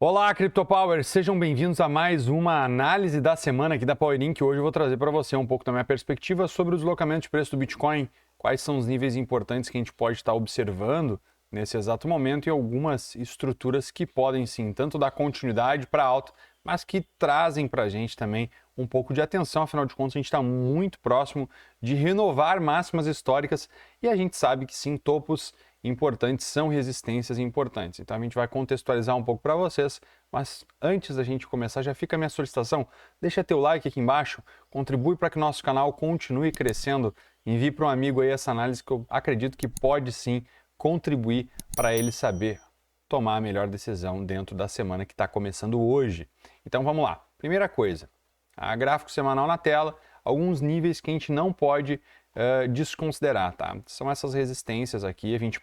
Olá, CryptoPower! Sejam bem-vindos a mais uma análise da semana aqui da PowerInc. Hoje eu vou trazer para você um pouco da minha perspectiva sobre o deslocamento de preço do Bitcoin, quais são os níveis importantes que a gente pode estar observando nesse exato momento e algumas estruturas que podem sim tanto dar continuidade para alta, mas que trazem para a gente também um pouco de atenção. Afinal de contas, a gente está muito próximo de renovar máximas históricas e a gente sabe que sim, topos importantes são resistências importantes. Então a gente vai contextualizar um pouco para vocês, mas antes da gente começar, já fica a minha solicitação, deixa teu like aqui embaixo, contribui para que o nosso canal continue crescendo, envie para um amigo aí essa análise que eu acredito que pode sim contribuir para ele saber tomar a melhor decisão dentro da semana que está começando hoje. Então vamos lá. Primeira coisa, gráfico semanal na tela, alguns níveis que a gente não pode desconsiderar, tá? São essas resistências aqui, a gente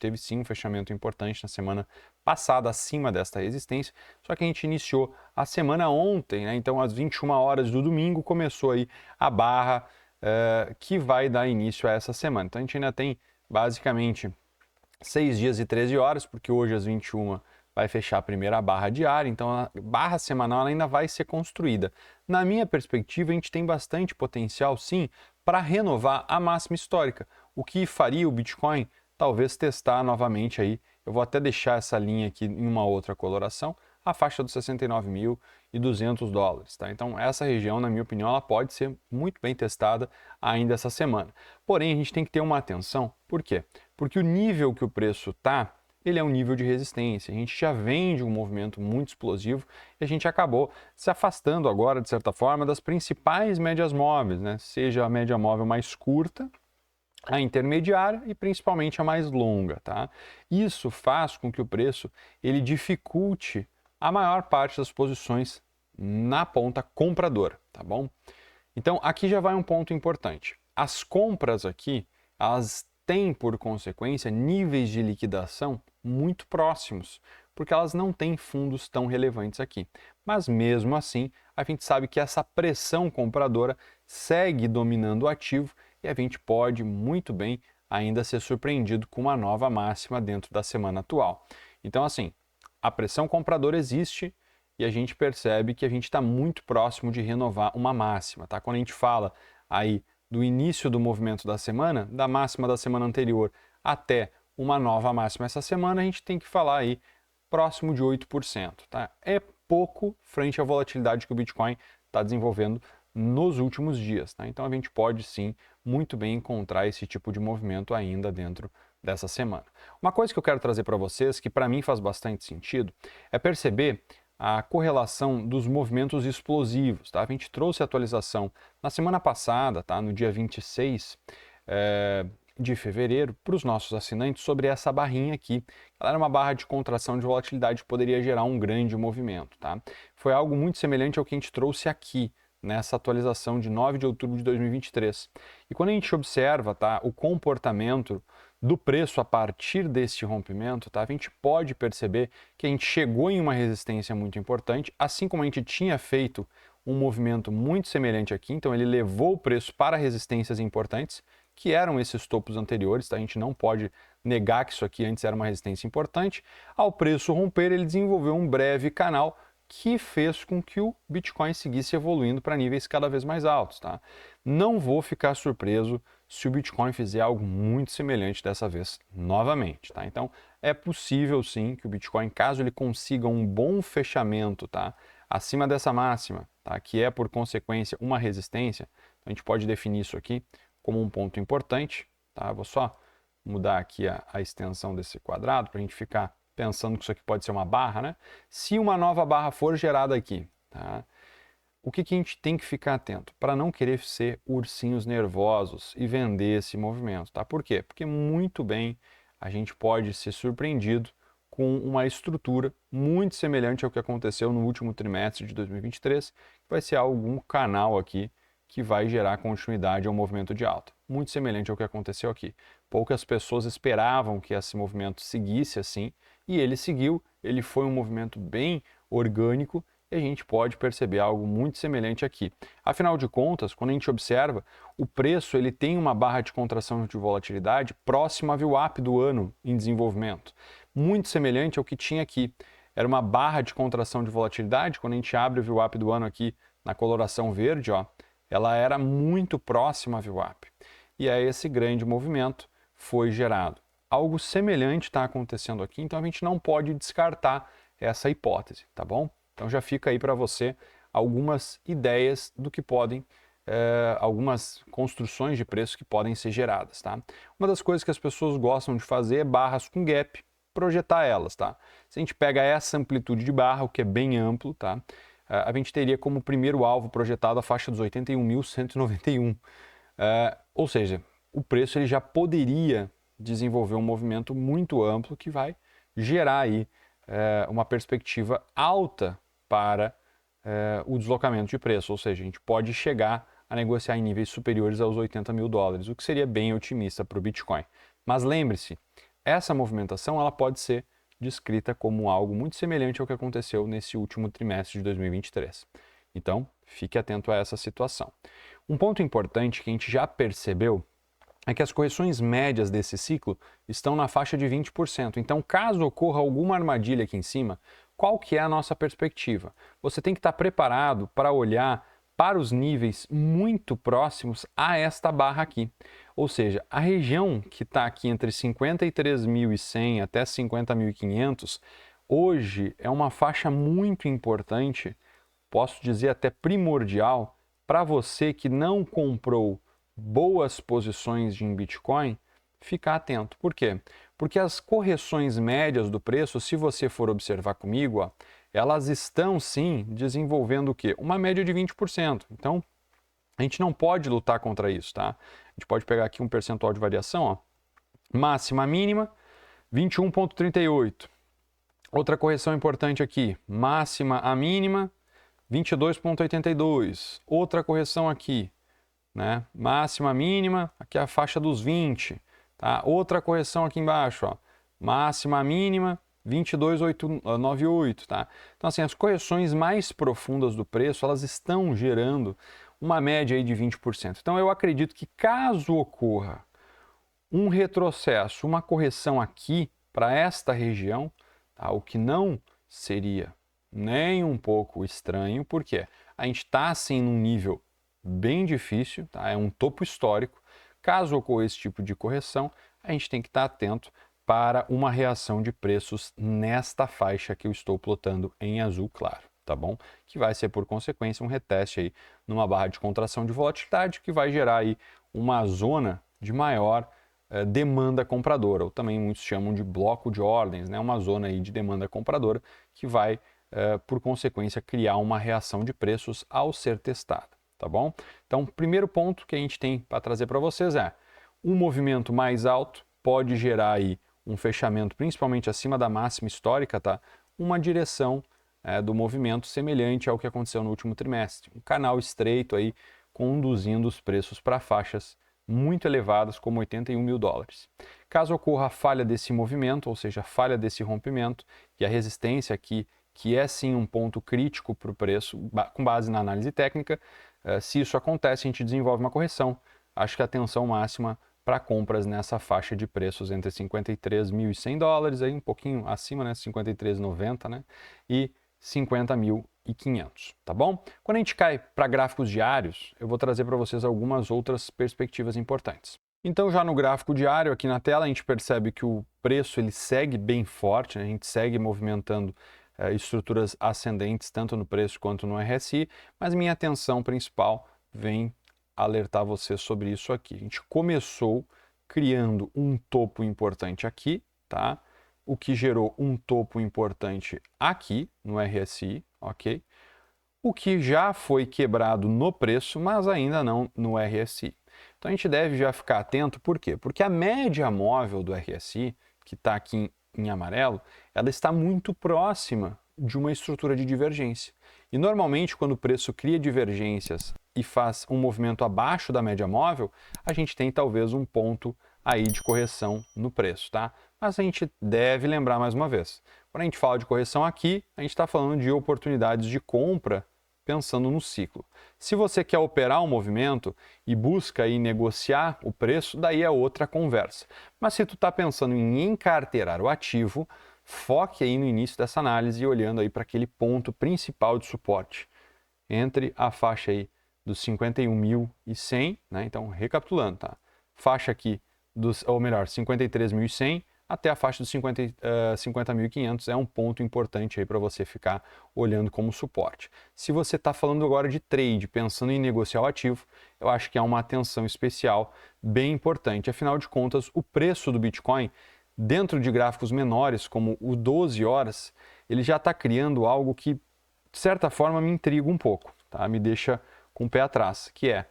teve sim um fechamento importante na semana passada acima desta resistência, só que a gente iniciou a semana ontem, né? Então às 21 horas do domingo começou aí a barra que vai dar início a essa semana. Então a gente ainda tem basicamente 6 dias e 13 horas, porque hoje às 21 vai fechar a primeira barra diária, então a barra semanal ainda vai ser construída. Na minha perspectiva, a gente tem bastante potencial, sim, para renovar a máxima histórica, o que faria o Bitcoin talvez testar novamente aí. Eu vou até deixar essa linha aqui em uma outra coloração, a faixa dos 69.200 dólares, tá? Então essa região, na minha opinião, ela pode ser muito bem testada ainda essa semana. Porém, a gente tem que ter uma atenção, por quê? Porque o nível que o preço está, ele é um nível de resistência. A gente já vem de um movimento muito explosivo e a gente acabou se afastando agora, de certa forma, das principais médias móveis, né? Seja a média móvel mais curta, a intermediária e principalmente a mais longa, tá? Isso faz com que o preço ele dificulte a maior parte das posições na ponta compradora, tá bom? Então aqui já vai um ponto importante. As compras aqui, elas têm por consequência níveis de liquidação muito próximos, porque elas não têm fundos tão relevantes aqui. Mas mesmo assim, a gente sabe que essa pressão compradora segue dominando o ativo e a gente pode muito bem ainda ser surpreendido com uma nova máxima dentro da semana atual. Então assim, a pressão compradora existe e a gente percebe que a gente está muito próximo de renovar uma máxima, tá? Quando a gente fala aí do início do movimento da semana, da máxima da semana anterior até uma nova máxima essa semana, a gente tem que falar aí próximo de 8%, tá? É pouco frente à volatilidade que o Bitcoin está desenvolvendo nos últimos dias, tá? Então a gente pode sim muito bem encontrar esse tipo de movimento ainda dentro dessa semana. Uma coisa que eu quero trazer para vocês, que para mim faz bastante sentido, é perceber a correlação dos movimentos explosivos, tá? A gente trouxe a atualização na semana passada, tá? No dia 26 de fevereiro, para os nossos assinantes sobre essa barrinha aqui. Ela era uma barra de contração de volatilidade que poderia gerar um grande movimento, tá? Foi algo muito semelhante ao que a gente trouxe aqui, nessa atualização de 9 de outubro de 2023. E quando a gente observa, tá, o comportamento do preço a partir deste rompimento, tá, a gente pode perceber que a gente chegou em uma resistência muito importante, assim como a gente tinha feito um movimento muito semelhante aqui, então ele levou o preço para resistências importantes, que eram esses topos anteriores, tá? A gente não pode negar que isso aqui antes era uma resistência importante. Ao preço romper, ele desenvolveu um breve canal que fez com que o Bitcoin seguisse evoluindo para níveis cada vez mais altos, tá? Não vou ficar surpreso se o Bitcoin fizer algo muito semelhante dessa vez novamente, tá? Então, é possível sim que o Bitcoin, caso ele consiga um bom fechamento, tá, acima dessa máxima, tá, que é por consequência uma resistência, a gente pode definir isso aqui como um ponto importante, tá? Vou só mudar aqui a extensão desse quadrado para a gente ficar pensando que isso aqui pode ser uma barra, né? Se uma nova barra for gerada aqui, tá? O que a gente tem que ficar atento? Para não querer ser ursinhos nervosos e vender esse movimento, tá? Por quê? Porque muito bem a gente pode ser surpreendido com uma estrutura muito semelhante ao que aconteceu no último trimestre de 2023, que vai ser algum canal aqui que vai gerar continuidade ao movimento de alta. Muito semelhante ao que aconteceu aqui. Poucas pessoas esperavam que esse movimento seguisse assim, e ele seguiu, ele foi um movimento bem orgânico, e a gente pode perceber algo muito semelhante aqui. Afinal de contas, quando a gente observa, o preço ele tem uma barra de contração de volatilidade próxima à VWAP do ano em desenvolvimento, muito semelhante ao que tinha aqui. era uma barra de contração de volatilidade. Quando a gente abre o VWAP do ano aqui na coloração verde, ó, ela era muito próxima à VWAP. E aí esse grande movimento foi gerado. Algo semelhante está acontecendo aqui, então a gente não pode descartar essa hipótese, tá bom? Então já fica aí para você algumas ideias do que podem, algumas construções de preço que podem ser geradas, tá? Uma das coisas que as pessoas gostam de fazer é barras com gap, projetar elas, tá? Se a gente pega essa amplitude de barra, o que é bem amplo, tá? A gente teria como primeiro alvo projetado a faixa dos 81.191. Ou seja, o preço ele já poderia desenvolver um movimento muito amplo que vai gerar aí uma perspectiva alta para o deslocamento de preço, ou seja, a gente pode chegar a negociar em níveis superiores aos 80 mil dólares, o que seria bem otimista para o Bitcoin. Mas lembre-se, essa movimentação ela pode ser descrita como algo muito semelhante ao que aconteceu nesse último trimestre de 2023. Então, fique atento a essa situação. Um ponto importante que a gente já percebeu é que as correções médias desse ciclo estão na faixa de 20%. Então, caso ocorra alguma armadilha aqui em cima, qual que é a nossa perspectiva? Você tem que estar preparado para olhar para os níveis muito próximos a esta barra aqui. Ou seja, a região que está aqui entre 53.100 até 50.500, hoje é uma faixa muito importante, posso dizer até primordial, para você que não comprou boas posições em Bitcoin, ficar atento. Por quê? Porque as correções médias do preço, se você for observar comigo, ó, elas estão sim desenvolvendo o quê? Uma média de 20%. Então, a gente não pode lutar contra isso, tá? A gente pode pegar aqui um percentual de variação, ó. Máxima mínima, 21,38. Outra correção importante aqui, máxima a mínima, 22,82. Outra correção aqui, né? Máxima mínima, aqui é a faixa dos 20. Tá? Outra correção aqui embaixo, ó. Máxima mínima, 22,98. Tá? Então, assim, as correções mais profundas do preço, elas estão gerando uma média aí de 20%. Então, eu acredito que caso ocorra um retrocesso, uma correção aqui para esta região, tá? O que não seria nem um pouco estranho, porque a gente está assim num nível bem difícil, tá? É um topo histórico. Caso ocorra esse tipo de correção, a gente tem que estar atento para uma reação de preços nesta faixa que eu estou plotando em azul claro, tá bom? Que vai ser, por consequência, um reteste aí numa barra de contração de volatilidade que vai gerar aí uma zona de maior demanda compradora, ou também muitos chamam de bloco de ordens, né? Uma zona aí de demanda compradora que vai, por consequência, criar uma reação de preços ao ser testada. Tá bom? Então, o primeiro ponto que a gente tem para trazer para vocês é um movimento mais alto pode gerar aí um fechamento, principalmente acima da máxima histórica, tá? Uma direção do movimento semelhante ao que aconteceu no último trimestre. Um canal estreito aí conduzindo os preços para faixas muito elevadas, como 81 mil dólares. Caso ocorra a falha desse movimento, ou seja, a falha desse rompimento e a resistência aqui, que é sim um ponto crítico para o preço, com base na análise técnica, se isso acontece, a gente desenvolve uma correção. Acho que a atenção máxima para compras nessa faixa de preços entre 53.100 dólares, aí um pouquinho acima, né, 53,90, né, e 50.500, tá bom? Quando a gente cai para gráficos diários, eu vou trazer para vocês algumas outras perspectivas importantes. Então, já no gráfico diário, aqui na tela, a gente percebe que o preço ele segue bem forte, né? A gente segue movimentando estruturas ascendentes, tanto no preço quanto no RSI, mas minha atenção principal vem alertar você sobre isso aqui. A gente começou criando um topo importante aqui, tá? O que gerou um topo importante aqui no RSI, ok? O que já foi quebrado no preço, mas ainda não no RSI. Então a gente deve já ficar atento, por quê? Porque a média móvel do RSI, que está aqui em amarelo, ela está muito próxima de uma estrutura de divergência. E normalmente, quando o preço cria divergências e faz um movimento abaixo da média móvel, a gente tem talvez um ponto aí de correção no preço, tá? Mas a gente deve lembrar mais uma vez, quando a gente fala de correção aqui, a gente está falando de oportunidades de compra pensando no ciclo. Se você quer operar um movimento e busca aí negociar o preço, daí é outra conversa. Mas se tu está pensando em encarteirar o ativo, foque aí no início dessa análise e olhando aí para aquele ponto principal de suporte entre a faixa aí dos 51.100, né? Então, recapitulando, tá? Faixa aqui ou melhor, 53.100 até a faixa dos 50.500 é um ponto importante aí para você ficar olhando como suporte. Se você está falando agora de trade, pensando em negociar o ativo, eu acho que é uma atenção especial bem importante. Afinal de contas, o preço do Bitcoin, dentro de gráficos menores, como o 12 horas, ele já está criando algo que, de certa forma, me intriga um pouco, tá? Me deixa com o pé atrás, que é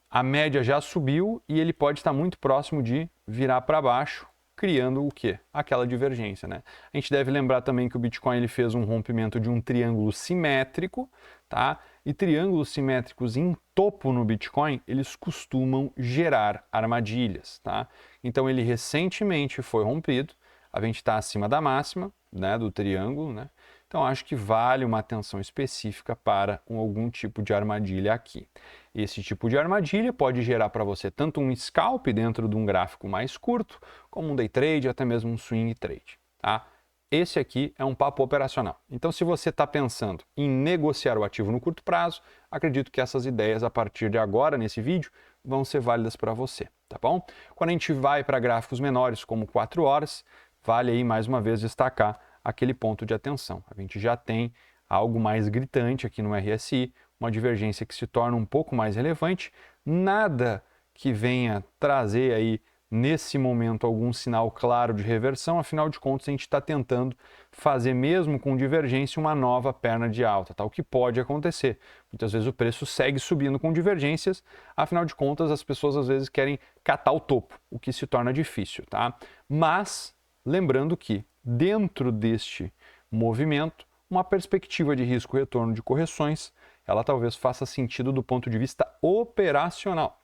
a média já subiu e ele pode estar muito próximo de virar para baixo, criando o quê? Aquela divergência, né? A gente deve lembrar também que o Bitcoin ele fez um rompimento de um triângulo simétrico, tá? E triângulos simétricos em topo no Bitcoin, eles costumam gerar armadilhas, tá? Então ele recentemente foi rompido, a gente está acima da máxima, né, do triângulo, né? Então acho que vale uma atenção específica para algum tipo de armadilha aqui. Esse tipo de armadilha pode gerar para você tanto um scalp dentro de um gráfico mais curto, como um day trade, até mesmo um swing trade, tá? Esse aqui é um papo operacional. Então, se você está pensando em negociar o ativo no curto prazo, acredito que essas ideias, a partir de agora, nesse vídeo, vão ser válidas para você, tá bom? Quando a gente vai para gráficos menores, como 4 horas, vale aí, mais uma vez, destacar aquele ponto de atenção. A gente já tem algo mais gritante aqui no RSI, uma divergência que se torna um pouco mais relevante, nada que venha trazer aí nesse momento algum sinal claro de reversão, afinal de contas a gente está tentando fazer mesmo com divergência uma nova perna de alta, tá? O que pode acontecer. Muitas vezes o preço segue subindo com divergências, afinal de contas as pessoas às vezes querem catar o topo, o que se torna difícil, tá? Mas lembrando que dentro deste movimento, uma perspectiva de risco-retorno de correções, ela talvez faça sentido do ponto de vista operacional.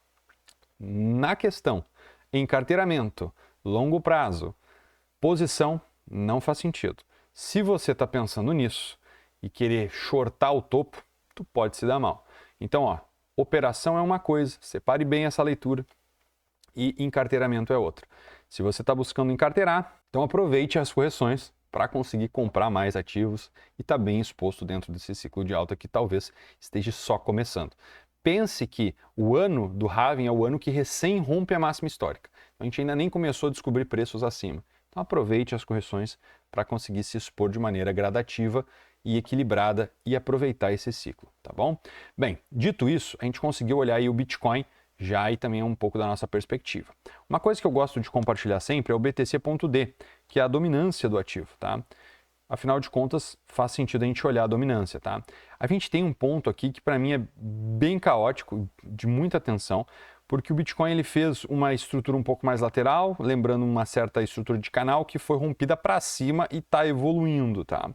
Na questão encarteiramento, longo prazo, posição, não faz sentido. Se você está pensando nisso e querer shortar o topo, tu pode se dar mal. Então, ó, operação é uma coisa, separe bem essa leitura, e encarteiramento é outra. Se você está buscando encarteirar, então aproveite as correções para conseguir comprar mais ativos e está bem exposto dentro desse ciclo de alta que talvez esteja só começando. Pense que o ano do halving é o ano que recém rompe a máxima histórica. A gente ainda nem começou a descobrir preços acima. Então aproveite as correções para conseguir se expor de maneira gradativa e equilibrada e aproveitar esse ciclo, tá bom? Bem, dito isso, a gente conseguiu olhar aí o Bitcoin já e também um pouco da nossa perspectiva. Uma coisa que eu gosto de compartilhar sempre é o BTC.D, que é a dominância do ativo, tá? Afinal de contas, faz sentido a gente olhar a dominância, tá? A gente tem um ponto aqui que para mim é bem caótico, de muita atenção, porque o Bitcoin ele fez uma estrutura um pouco mais lateral, lembrando uma certa estrutura de canal que foi rompida para cima e está evoluindo, tá?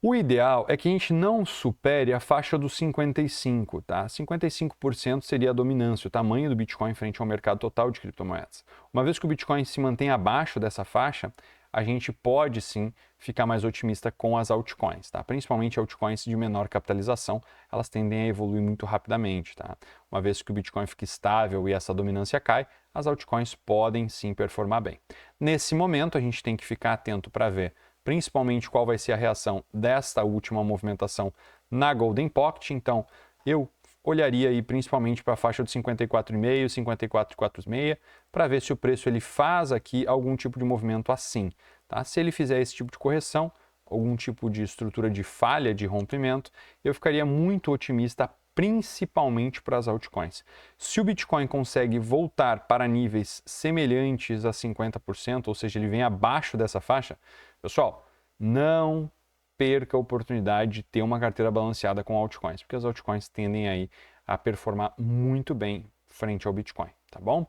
O ideal é que a gente não supere a faixa dos 55, tá? 55% seria a dominância, o tamanho do Bitcoin frente ao mercado total de criptomoedas. Uma vez que o Bitcoin se mantém abaixo dessa faixa, a gente pode sim ficar mais otimista com as altcoins, tá? Principalmente altcoins de menor capitalização, elas tendem a evoluir muito rapidamente, tá? Uma vez que o Bitcoin fica estável e essa dominância cai, as altcoins podem sim performar bem. Nesse momento, a gente tem que ficar atento para ver principalmente qual vai ser a reação desta última movimentação na Golden Pocket. Então, eu olharia aí principalmente para a faixa de 54,5, 54,46, para ver se o preço ele faz aqui algum tipo de movimento assim, tá? Se ele fizer esse tipo de correção, algum tipo de estrutura de falha de rompimento, eu ficaria muito otimista, principalmente para as altcoins. Se o Bitcoin consegue voltar para níveis semelhantes a 50%, ou seja, ele vem abaixo dessa faixa, pessoal, não perca a oportunidade de ter uma carteira balanceada com altcoins, porque as altcoins tendem aí a performar muito bem frente ao Bitcoin, tá bom?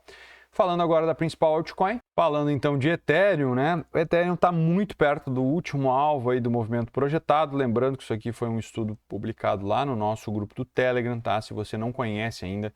Falando agora da principal altcoin, falando então de Ethereum, né? O Ethereum está muito perto do último alvo aí do movimento projetado. Lembrando que isso aqui foi um estudo publicado lá no nosso grupo do Telegram, tá? Se você não conhece ainda,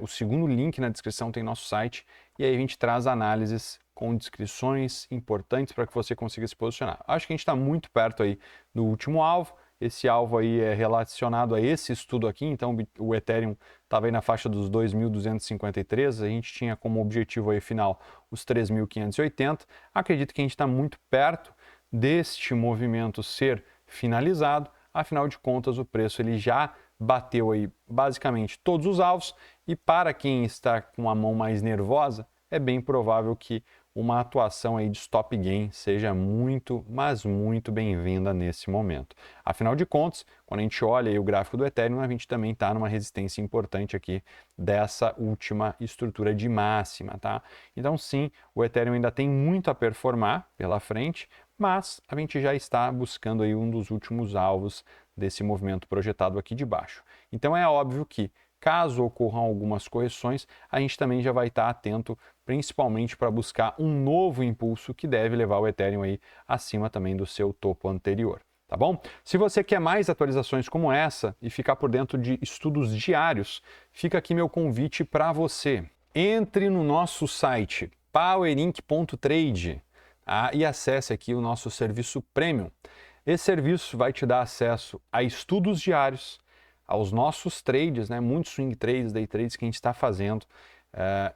o segundo link na descrição tem nosso site e aí a gente traz análises com descrições importantes para que você consiga se posicionar. Acho que a gente está muito perto aí do último alvo. Esse alvo aí é relacionado a esse estudo aqui, então o Ethereum estava aí na faixa dos 2.253, a gente tinha como objetivo aí final os 3.580. Acredito que a gente está muito perto deste movimento ser finalizado. Afinal de contas, o preço ele já bateu aí basicamente todos os alvos e para quem está com a mão mais nervosa, é bem provável que uma atuação aí de stop gain seja muito, mas muito bem-vinda nesse momento. Afinal de contas, quando a gente olha aí o gráfico do Ethereum, a gente também está numa resistência importante aqui dessa última estrutura de máxima, tá? Então sim, o Ethereum ainda tem muito a performar pela frente, mas a gente já está buscando aí um dos últimos alvos desse movimento projetado aqui de baixo. Então é óbvio que caso ocorram algumas correções, a gente também já vai estar atento, principalmente para buscar um novo impulso que deve levar o Ethereum aí acima também do seu topo anterior. Tá bom? Se você quer mais atualizações como essa e ficar por dentro de estudos diários, fica aqui meu convite para você. Entre no nosso site powerinc.trade e acesse aqui o nosso serviço Premium. Esse serviço vai te dar acesso a estudos diários, aos nossos trades, né, muitos swing trades, day trades que a gente está fazendo,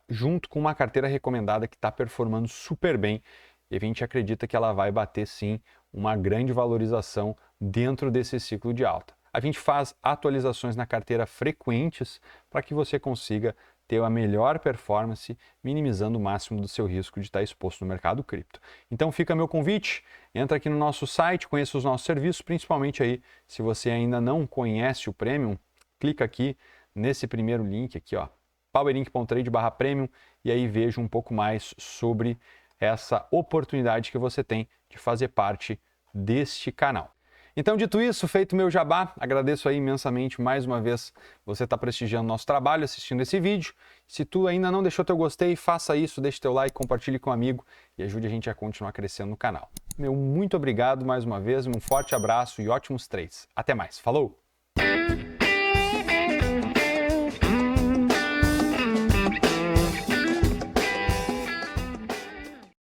junto com uma carteira recomendada que está performando super bem e a gente acredita que ela vai bater sim uma grande valorização dentro desse ciclo de alta. A gente faz atualizações na carteira frequentes para que você consiga ter a melhor performance, minimizando o máximo do seu risco de estar exposto no mercado cripto. Então fica meu convite, entra aqui no nosso site, conheça os nossos serviços, principalmente aí, se você ainda não conhece o Premium, clica aqui nesse primeiro link aqui, ó, powerinc.trade/premium, e aí veja um pouco mais sobre essa oportunidade que você tem de fazer parte deste canal. Então, dito isso, feito meu jabá, agradeço aí imensamente mais uma vez você estar prestigiando nosso trabalho, assistindo esse vídeo. Se tu ainda não deixou teu gostei, faça isso, deixe teu like, compartilhe com um amigo e ajude a gente a continuar crescendo no canal. Meu muito obrigado mais uma vez, um forte abraço e ótimos trades. Até mais, falou!